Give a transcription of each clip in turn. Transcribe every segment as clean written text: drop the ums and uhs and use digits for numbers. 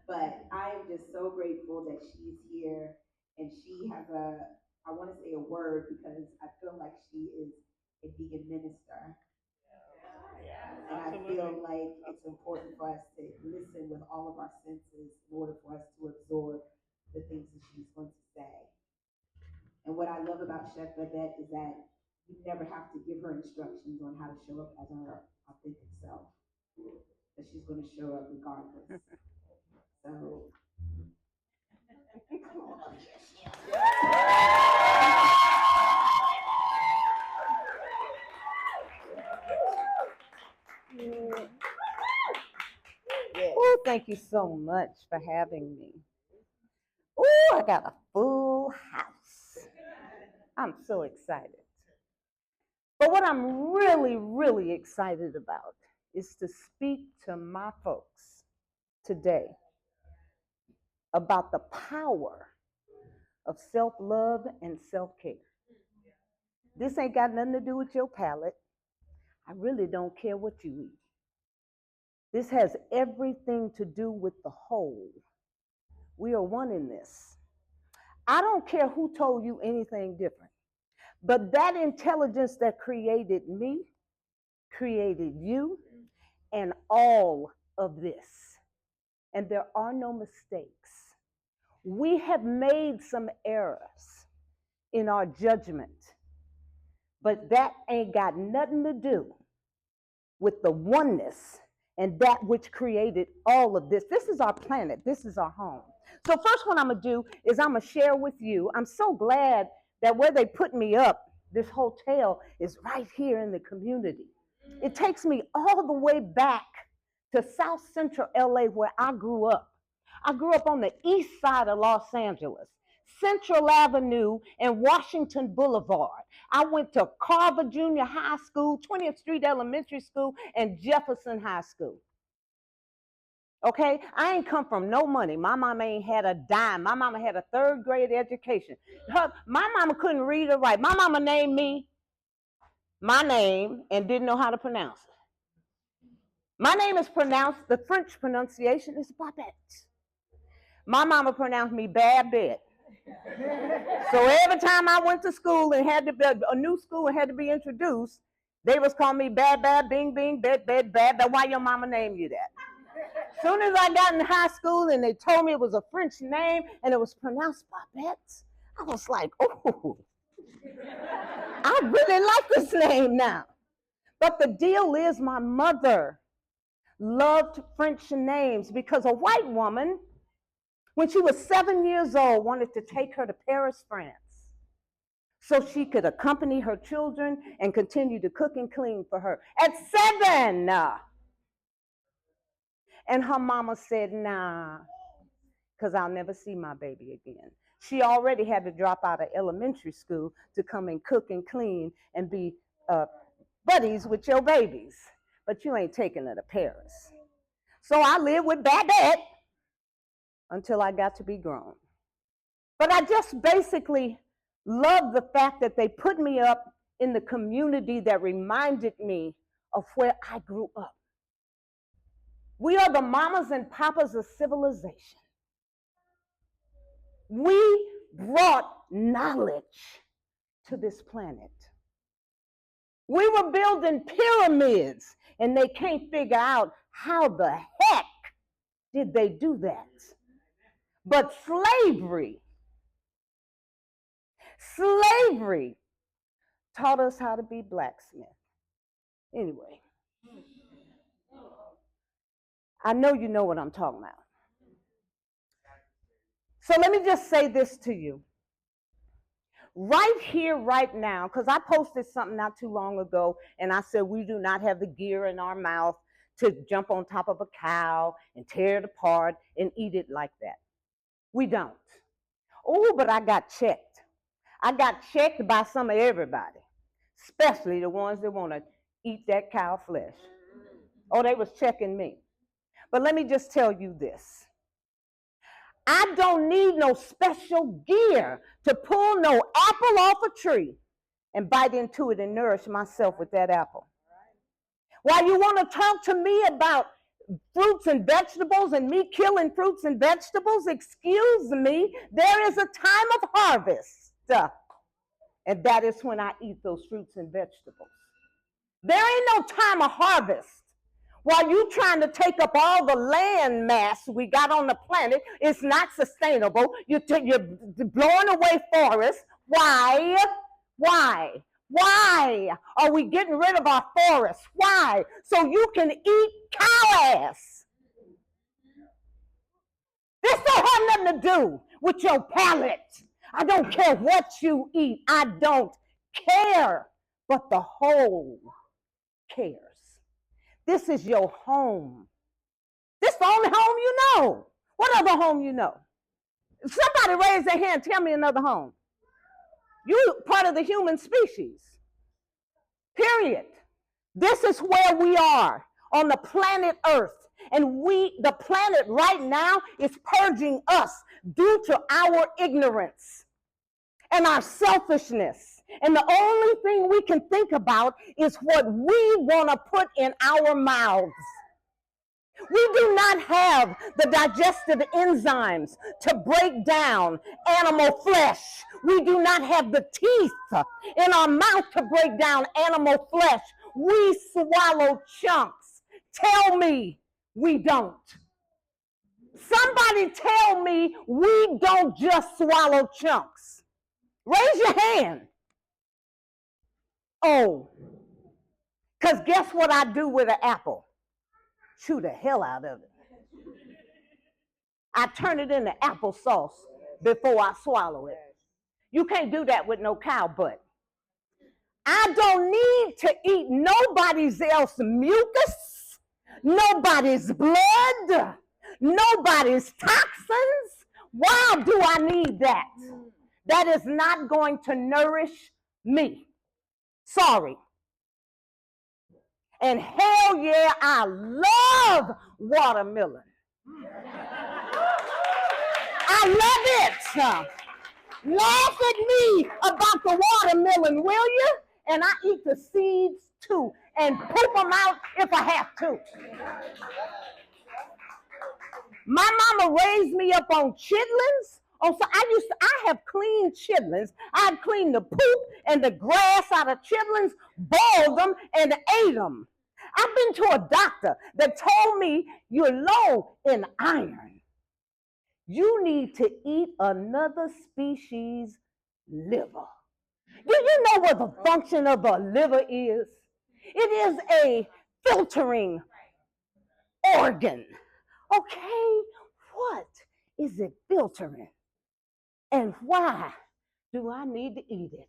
But I am just so grateful that she's here and she has I want to say a word because I feel like she is a vegan minister. And I feel like it's important for us to listen with all of our senses in order for us to absorb the things that she's going to say. And what I love about Chef Babette is that you never have to give her instructions on how to show up as her authentic self, that she's going to show up regardless. So, come on up here. Oh, thank you so much for having me. Oh, I got a full house. I'm so excited. But what I'm really, really excited about is to speak to my folks today about the power of self-love and self-care. This ain't got nothing to do with your palate. I really don't care what you eat. This has everything to do with the whole. We are one in this. I don't care who told you anything different, but that intelligence that created me, created you, and all of this. And there are no mistakes. We have made some errors in our judgment, but that ain't got nothing to do with the oneness and that which created all of this. This is our planet. This is our home. So first what I'm going to do is I'm going to share with you. I'm so glad that where they put me up, this hotel is right here in the community. It takes me all the way back to South Central LA where I grew up. I grew up on the east side of Los Angeles, Central Avenue and Washington Boulevard. I went to Carver Junior High School, 20th Street Elementary School, and Jefferson High School. Okay, I ain't come from no money. My mama ain't had a dime. My mama had a third grade education. My mama couldn't read or write. My mama named me my name and didn't know how to pronounce it. My name is pronounced, the French pronunciation is Babette. My mama pronounced me Babette. So every time I went to school and had to be a new school and had to be introduced, they was calling me Bad, Bing, Bing, Bed, Bed, Bad. Why your mama named you that? As soon as I got in high school and they told me it was a French name and it was pronounced Babette, I was like, oh, I really like this name now. But the deal is my mother loved French names because a white woman, when she was 7 years old, wanted to take her to Paris, France, so she could accompany her children and continue to cook and clean for her. At 7! And her mama said, nah, because I'll never see my baby again. She already had to drop out of elementary school to come and cook and clean and be buddies with your babies. But you ain't taking her to Paris. So I lived with Babette until I got to be grown. But I just basically love the fact that they put me up in the community that reminded me of where I grew up. We are the mamas and papas of civilization. We brought knowledge to this planet. We were building pyramids, and they can't figure out how the heck did they do that. But slavery taught us how to be blacksmith. Anyway, I know you know what I'm talking about. So let me just say this to you. Right here, right now, because I posted something not too long ago, and I said we do not have the gear in our mouth to jump on top of a cow and tear it apart and eat it like that. We don't. Oh, but I got checked. I got checked by some of everybody, especially the ones that want to eat that cow flesh. Oh, they was checking me. But let me just tell you this. I don't need no special gear to pull no apple off a tree and bite into it and nourish myself with that apple. While you want to talk to me about fruits and vegetables and me killing fruits and vegetables, excuse me, there is a time of harvest. And that is when I eat those fruits and vegetables. There ain't no time of harvest. While you trying to take up all the land mass we got on the planet, it's not sustainable. You're blowing away forests. Why? Why? Why are we getting rid of our forests? Why? So you can eat cow ass. This don't have nothing to do with your palate. I don't care what you eat. I don't care. But the whole cares. This is your home. This is the only home you know. What other home you know? Somebody raise their hand, tell me another home. You're part of the human species. Period. This is where we are on the planet Earth. And the planet right now is purging us due to our ignorance and our selfishness. And the only thing we can think about is what we want to put in our mouths. We do not have the digestive enzymes to break down animal flesh. We do not have the teeth in our mouth to break down animal flesh. We swallow chunks. Tell me we don't. Somebody tell me we don't just swallow chunks. Raise your hand. Oh, because guess what I do with an apple? Chew the hell out of it. I turn it into applesauce before I swallow it. You can't do that with no cow butt. I don't need to eat nobody's else mucus, nobody's blood, nobody's toxins. Why do I need that? That is not going to nourish me. Sorry. And hell yeah, I love watermelon. I love it. Laugh at me about the watermelon, will you? And I eat the seeds too and poop them out if I have to. My mama raised me up on chitlins. Oh, so I have cleaned chitlins. I've cleaned the poop and the grass out of chitlins, boiled them, and ate them. I've been to a doctor that told me you're low in iron. You need to eat another species' liver. Do you know what the function of a liver is? It is a filtering organ. Okay, what is it filtering? And why do I need to eat it?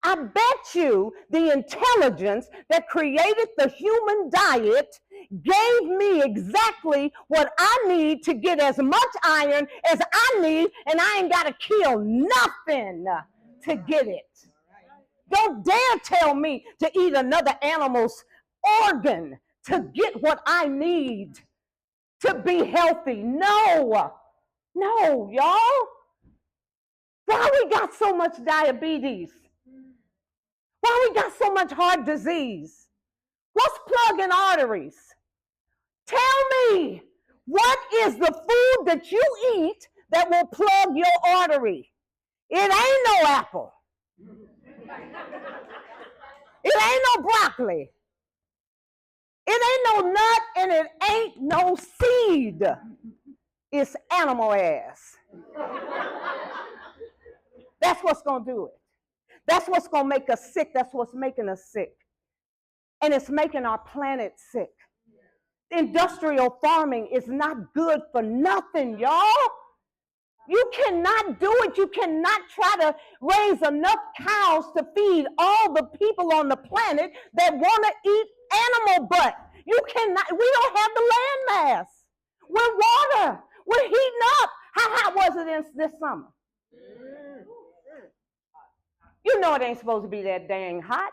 I bet you the intelligence that created the human diet gave me exactly what I need to get as much iron as I need, and I ain't got to kill nothing to get it. Don't dare tell me to eat another animal's organ to get what I need to be healthy. No, y'all. Why we got so much diabetes? Why we got so much heart disease? What's plugging arteries? Tell me, what is the food that you eat that will plug your artery? It ain't no apple. It ain't no broccoli. It ain't no nut, and it ain't no seed. It's animal ass. That's what's going to do it. That's what's going to make us sick. That's what's making us sick. And it's making our planet sick. Industrial farming is not good for nothing, y'all. You cannot do it. You cannot try to raise enough cows to feed all the people on the planet that want to eat animal butt. You cannot. We don't have the land mass. We're water. We're heating up. How hot was it this summer? You know it ain't supposed to be that dang hot.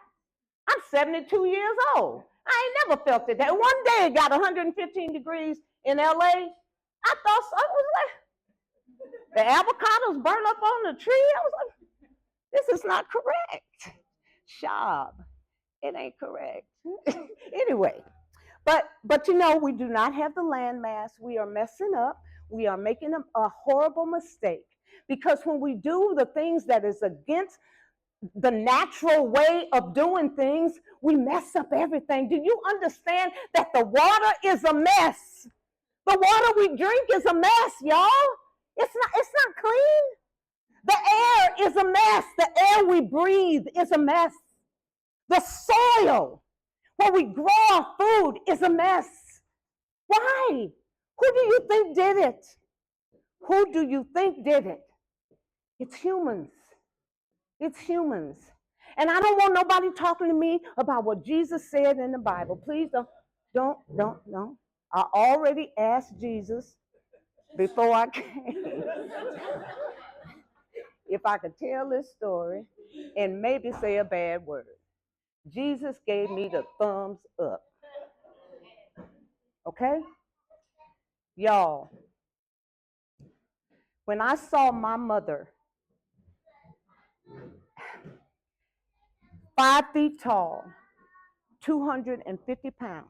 I'm 72 years old. I ain't never felt it. That one day it got 115 degrees in LA. I thought so. I was like, the avocados burn up on the tree. I was like, this is not correct. Shab, it ain't correct. Anyway, But you know, we do not have the landmass. We are messing up. We are making a horrible mistake. Because when we do the things that is against the natural way of doing things, we mess up everything. Do you understand that the water is a mess? The water we drink is a mess, y'all. It's not clean. The air is a mess. The air we breathe is a mess. The soil where we grow our food is a mess. Why? Who do you think did it? Who do you think did it? It's humans. It's humans. And I don't want nobody talking to me about what Jesus said in the Bible. Please don't. I already asked Jesus before I came if I could tell this story and maybe say a bad word. Jesus gave me the thumbs up. Okay? Y'all, when I saw my mother, 5 feet tall, 250 pounds,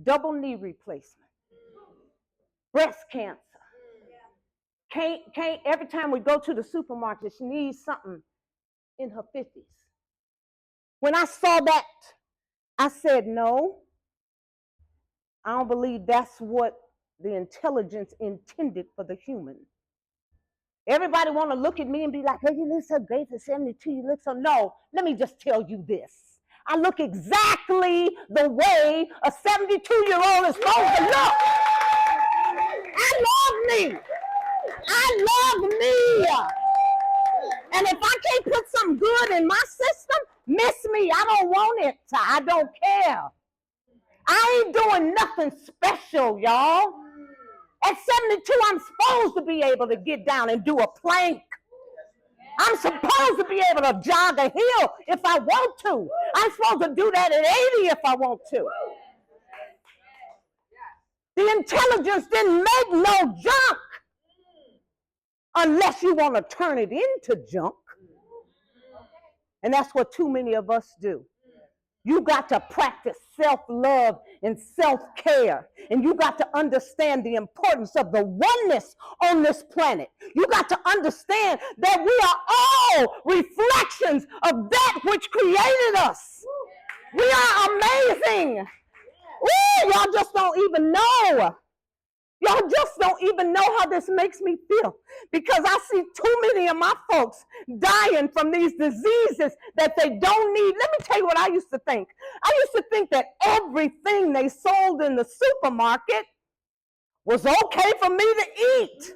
double knee replacement, breast cancer. Can't every time we go to the supermarket, she needs something in her 50s. When I saw that, I said, no, I don't believe that's what the intelligence intended for the human. Everybody want to look at me and be like, hey, you look so great for 72, you look so, no, let me just tell you this. I look exactly the way a 72-year-old is supposed to look. I love me. I love me. And if I can't put something good in my system, miss me. I don't want it. I don't care. I ain't doing nothing special, y'all. At 72, I'm supposed to be able to get down and do a plank. I'm supposed to be able to jog a hill if I want to. I'm supposed to do that at 80 if I want to. The intelligence didn't make no junk unless you want to turn it into junk. And that's what too many of us do. You got to practice self-love and self-care. And you got to understand the importance of the oneness on this planet. You got to understand that we are all reflections of that which created us. We are amazing. Ooh, y'all just don't even know. Y'all just don't even know how this makes me feel, because I see too many of my folks dying from these diseases that they don't need. Let me tell you what I used to think. I used to think that everything they sold in the supermarket was okay for me to eat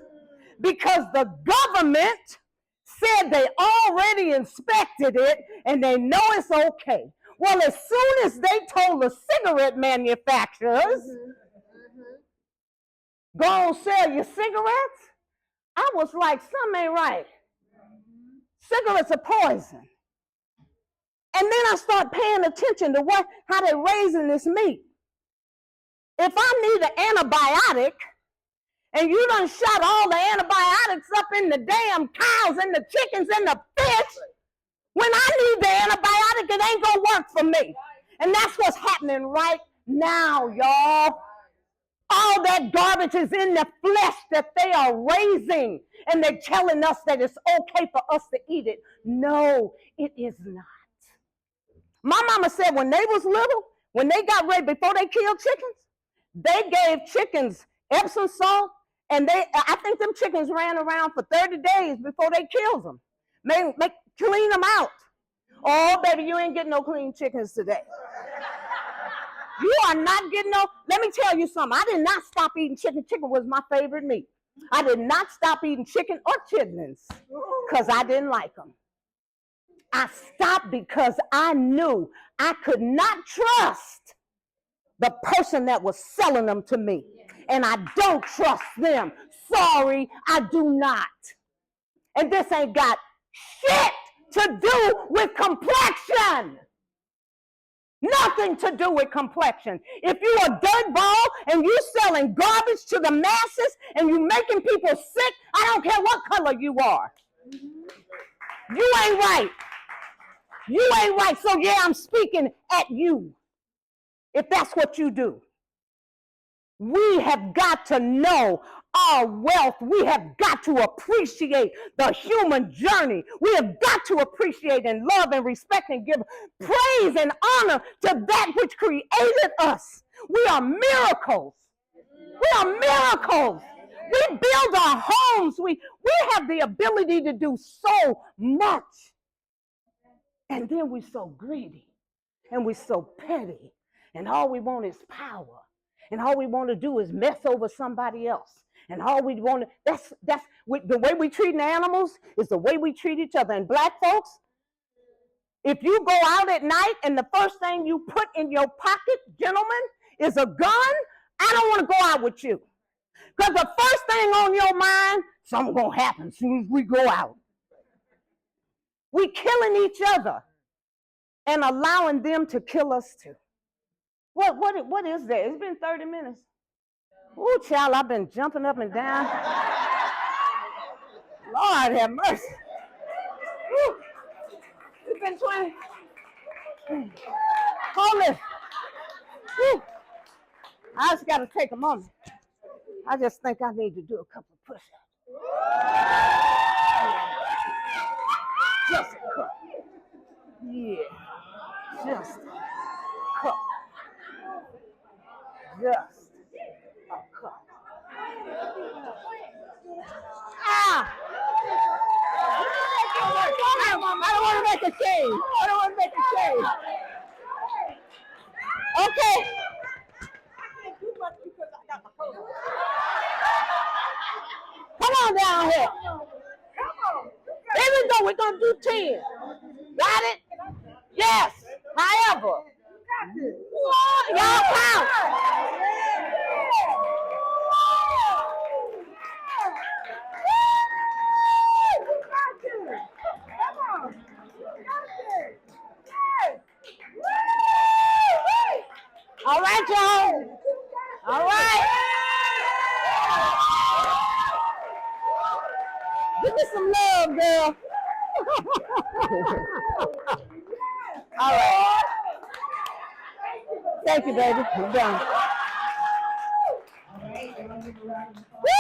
because the government said they already inspected it and they know it's okay. Well, as soon as they told the cigarette manufacturers, go and sell your cigarettes, I was like, something ain't right. Cigarettes are poison. And then I start paying attention to how they're raising this meat. If I need an antibiotic, and you done shot all the antibiotics up in the damn cows and the chickens and the fish, when I need the antibiotic, it ain't gonna work for me. And that's what's happening right now, y'all. All that garbage is in the flesh that they are raising, and they're telling us that it's okay for us to eat it. No, it is not. My mama said when they was little, when they got ready, before they killed chickens, they gave chickens Epsom salt, and I think them chickens ran around for 30 days before they killed them. Clean them out. Oh, baby, you ain't getting no clean chickens today. You are not getting no, let me tell you something. I did not stop eating chicken. Chicken was my favorite meat. I did not stop eating chicken or chitlins because I didn't like them. I stopped because I knew I could not trust the person that was selling them to me. And I don't trust them. Sorry, I do not. And this ain't got shit to do with complexion. Nothing to do with complexion. If you a dirtball and you selling garbage to the masses and you making people sick, I don't care what color you are. You ain't right. You ain't right. So yeah, I'm speaking at you. if that's what you do. We have got to know our wealth. We have got to appreciate the human journey. We have got to appreciate and love and respect and give praise and honor to that which created us. We are miracles. We are miracles. We build our homes. We have the ability to do so much. And then we're so greedy and we're so petty. And all we want is power. And all we want to do is mess over somebody else. And all we want to, that's the way we treat animals is the way we treat each other. And black folks, if you go out at night and the first thing you put in your pocket, gentlemen, is a gun, I don't want to go out with you. Because the first thing on your mind, something's going to happen as soon as we go out. We killing each other and allowing them to kill us too. What is that? It's been 30 minutes. Oh, child, I've been jumping up and down. Lord have mercy. Woo. It's been 20. Hold it. Woo. I just got to take a moment. I just think I need to do a couple of push-ups. Just a cup. Yeah. Just a cup. Just a cup. Ah! I don't want to make a change. I don't want to make a change. Okay. Come on down here. There we go. We're going to do 10. Got it? Yes. However. Y'all count. All right, y'all. All right. Give me some love, girl. All right. Thank you, baby. I'm done. Woo!